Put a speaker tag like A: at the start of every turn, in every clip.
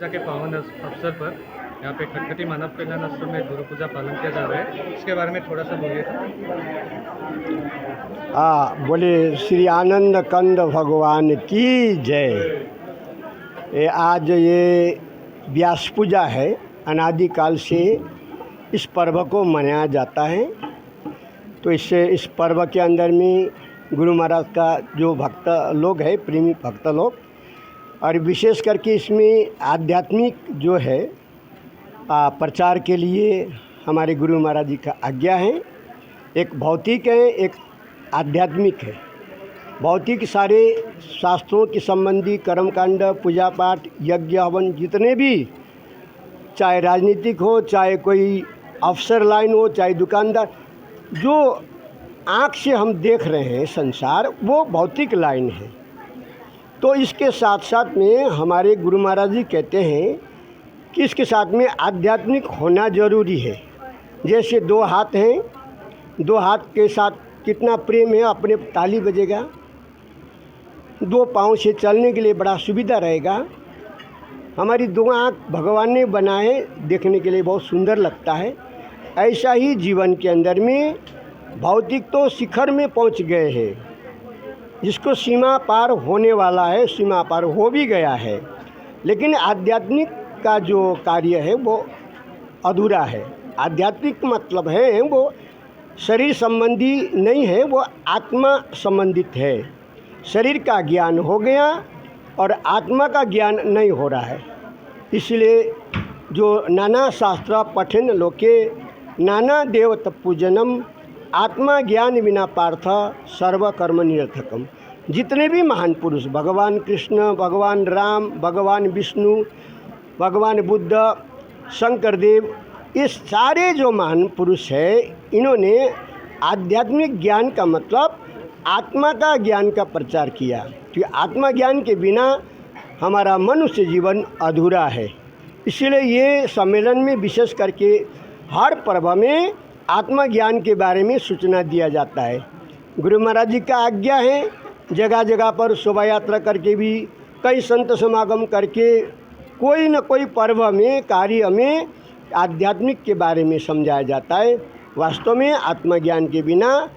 A: पूजा के पावन अवसर पर यहाँ पे खटखटी मानव कल्याण आश्रम में गुरु पूजा पालन किया जा रहा है, इसके बारे में थोड़ा सा बोलिए।
B: बोले श्री आनंद कंद भगवान की जय। आज ये व्यास पूजा है। अनादिकाल से इस पर्व को मनाया जाता है। तो इससे इस पर्व के अंदर में गुरु महाराज का जो भक्त लोग है, प्रेमी भक्त लोग, और विशेष करके इसमें आध्यात्मिक जो है प्रचार के लिए हमारे गुरु महाराज जी का आज्ञा है। एक भौतिक है, एक आध्यात्मिक है। भौतिक सारे शास्त्रों के संबंधी कर्मकांड, पूजा पाठ, यज्ञ हवन जितने भी, चाहे राजनीतिक हो, चाहे कोई अफसर लाइन हो, चाहे दुकानदार, जो आँख से हम देख रहे हैं संसार, वो भौतिक लाइन है। तो इसके साथ साथ में हमारे गुरु महाराज जी कहते हैं कि इसके साथ में आध्यात्मिक होना जरूरी है। जैसे दो हाथ हैं, दो हाथ के साथ कितना प्रेम है, अपने ताली बजेगा। दो पाँव से चलने के लिए बड़ा सुविधा रहेगा। हमारी दो आँख भगवान ने बनाए, देखने के लिए बहुत सुंदर लगता है। ऐसा ही जीवन के अंदर में भौतिक तो शिखर में पहुंच गए हैं, जिसको सीमा पार होने वाला है, सीमा पार हो भी गया है, लेकिन आध्यात्मिक का जो कार्य है वो अधूरा है। आध्यात्मिक मतलब है वो शरीर संबंधी नहीं है, वो आत्मा संबंधित है। शरीर का ज्ञान हो गया और आत्मा का ज्ञान नहीं हो रहा है। इसलिए जो नाना शास्त्र पठन लोके नाना देवत पूजनम आत्मा ज्ञान बिना पार्थ सर्व कर्म निरर्थकम। जितने भी महान पुरुष, भगवान कृष्ण, भगवान राम, भगवान विष्णु, भगवान बुद्ध, शंकर देव, ये सारे जो महान पुरुष हैं, इन्होंने आध्यात्मिक ज्ञान का मतलब आत्मा का ज्ञान का प्रचार किया। क्योंकि आत्मा ज्ञान के बिना हमारा मनुष्य जीवन अधूरा है। इसलिए ये सम्मेलन में विशेष करके हर पर्व में आत्मा ज्ञान के बारे में सूचना दिया जाता है। गुरु महाराज जी का आज्ञा है, जगह जगह पर शोभा यात्रा करके भी, कई संत समागम करके कोई न कोई पर्व में, कार्य में आध्यात्मिक के बारे में समझाया जाता है। वास्तव में आत्मज्ञान के बिना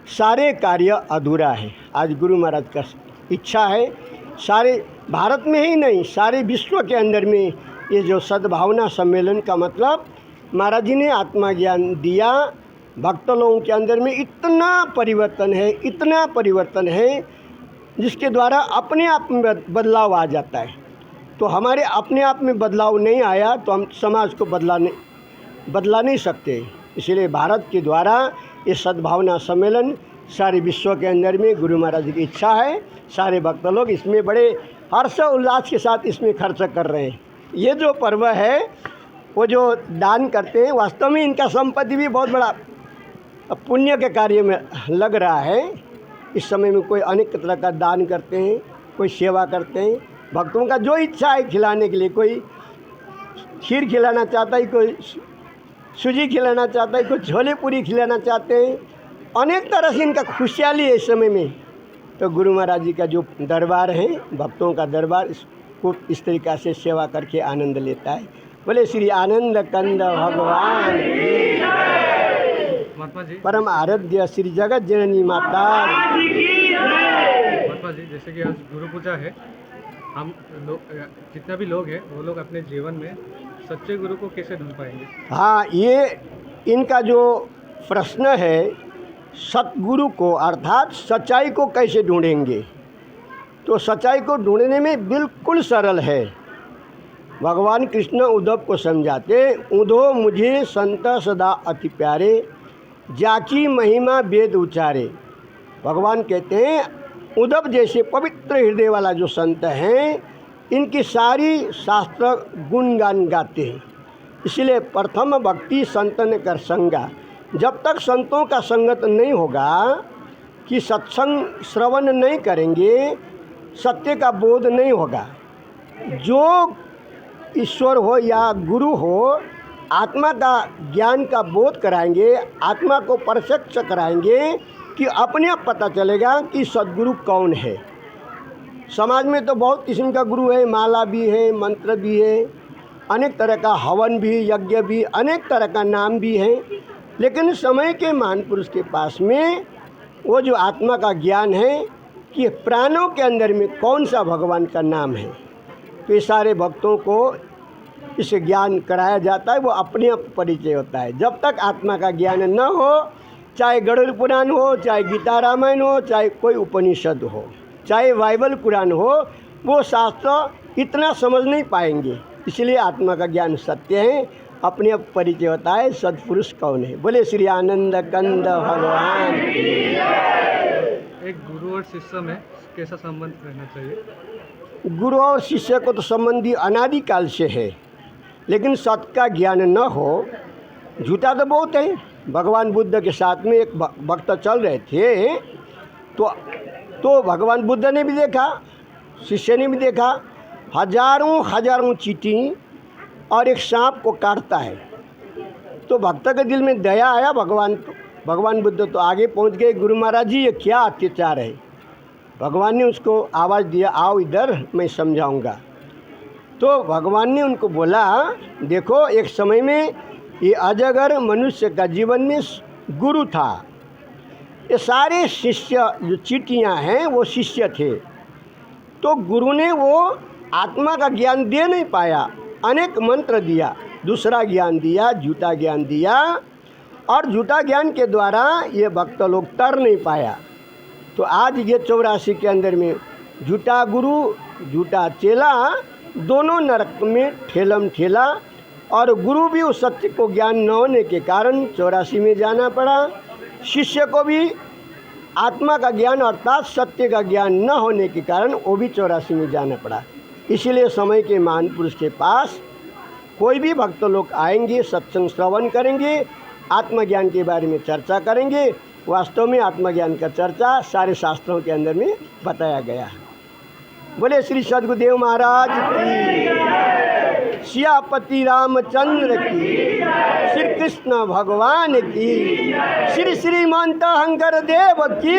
B: सारे कार्य अधूरा है। आज गुरु महाराज का इच्छा है, सारे भारत में ही नहीं, सारे विश्व के अंदर में ये जो सद्भावना सम्मेलन का मतलब, महाराज जी ने आत्मज्ञान दिया, भक्त लोगों के अंदर में इतना परिवर्तन है, इतना परिवर्तन है, जिसके द्वारा अपने आप में बदलाव आ जाता है। तो हमारे अपने आप में बदलाव नहीं आया तो हम समाज को बदला नहीं सकते। इसलिए भारत के द्वारा ये सद्भावना सम्मेलन सारे विश्व के अंदर में गुरु महाराज की इच्छा है। सारे भक्त लोग इसमें बड़े हर्ष उल्लास के साथ इसमें खर्च कर रहे हैं। ये जो पर्व है वो जो दान करते हैं, वास्तव में इनका संपत्ति भी बहुत बड़ा पुण्य के कार्य में लग रहा है। इस समय में कोई अनेक तरह का दान करते हैं, कोई सेवा करते हैं, भक्तों का जो इच्छा है खिलाने के लिए, कोई खीर खिलाना चाहता है, कोई सूजी खिलाना चाहता है, कोई छोले पूरी खिलाना चाहते हैं। अनेक तरह से इनका खुशहाली है इस समय में। तो गुरु महाराज जी का जो दरबार है, भक्तों का दरबार, इसको इस तरीक़ा से सेवा करके आनंद लेता है। बोले श्री आनंद कंद भगवान
A: महात्मा जी,
B: परम आराध्य श्री जगत जननी माता।
A: महात्मा जी, जैसे कि आज गुरु पूजा है, हम लोग, जितना भी लोग हैं वो लोग अपने जीवन में सच्चे गुरु को कैसे ढूंढ पाएंगे?
B: हाँ, ये इनका जो प्रश्न है, सतगुरु को अर्थात सच्चाई को कैसे ढूंढेंगे, तो सच्चाई को ढूंढने में बिल्कुल सरल है। भगवान कृष्ण उद्धव को समझाते, उद्धव मुझे संत सदा अति प्यारे, जाकी महिमा वेद उचारे। भगवान कहते हैं उद्धव जैसे पवित्र हृदय वाला जो संत हैं, इनकी सारी शास्त्र गुणगान गाते हैं। इसलिए प्रथम भक्ति संतन कर संगा। जब तक संतों का संगत नहीं होगा, कि सत्संग श्रवण नहीं करेंगे, सत्य का बोध नहीं होगा। जो ईश्वर हो या गुरु हो, आत्मा का ज्ञान का बोध कराएंगे, आत्मा को प्रत्यक्ष कराएंगे, कि अपने आप पता चलेगा कि सद्गुरु कौन है। समाज में तो बहुत किस्म का गुरु है, माला भी है, मंत्र भी है, अनेक तरह का हवन भी, यज्ञ भी, अनेक तरह का नाम भी है। लेकिन समय के महापुरुष के पास में वो जो आत्मा का ज्ञान है कि प्राणों के अंदर में कौन सा भगवान का नाम है, तो ये सारे भक्तों को इस ज्ञान कराया जाता है। वो अपने आप परिचय होता है। जब तक आत्मा का ज्ञान न हो, चाहे गरुड़ पुराण हो, चाहे गीता रामायण हो, चाहे कोई उपनिषद हो, चाहे बाइबल कुरान हो, वो शास्त्र इतना समझ नहीं पाएंगे। इसलिए आत्मा का ज्ञान सत्य है, अपने आप परिचय होता है सत्पुरुष कौन है। बोले श्री आनंद कंद भगवान।
A: एक गुरु और शिष्य में कैसा संबंध रहना चाहिए?
B: गुरु और शिष्य को तो संबंधी अनादिकाल से है, लेकिन सत्य का ज्ञान न हो, झूठा तो बहुत है। भगवान बुद्ध के साथ में एक भक्त चल रहे थे, तो भगवान बुद्ध ने भी देखा, शिष्य ने भी देखा, हजारों चींटी और एक सांप को काटता है। तो भक्त के दिल में दया आया। भगवान बुद्ध तो आगे पहुंच गए, गुरु महाराज जी ये क्या अत्याचार है। भगवान ने उसको आवाज़ दिया, आओ इधर, मैं समझाऊंगा। तो भगवान ने उनको बोला, देखो एक समय में ये अजगर मनुष्य का जीवन में गुरु था। ये सारे शिष्य जो चींटियाँ हैं वो शिष्य थे। तो गुरु ने वो आत्मा का ज्ञान दे नहीं पाया, अनेक मंत्र दिया, दूसरा ज्ञान दिया, झूठा ज्ञान दिया, और झूठा ज्ञान के द्वारा ये भक्त लोग तर नहीं पाया। तो आज ये 84 के अंदर में झूठा गुरु, झूठा चेला, दोनों नरक में ठेलम ठेला। और गुरु भी उस सत्य को ज्ञान न होने के कारण 84 में जाना पड़ा। शिष्य को भी आत्मा का ज्ञान अर्थात सत्य का ज्ञान न होने के कारण वो भी 84 में जाना पड़ा। इसीलिए समय के महान पुरुष के पास कोई भी भक्त लोग आएंगे, सत्संग श्रवण करेंगे, आत्मज्ञान के बारे में चर्चा करेंगे। वास्तव में आत्मज्ञान का चर्चा सारे शास्त्रों के अंदर में बताया गया है। बोले श्री सद्गुरुदेव महाराज की, सियापति रामचंद्र की, श्री कृष्ण भगवान की, श्री श्रीमंत शंकर देव की।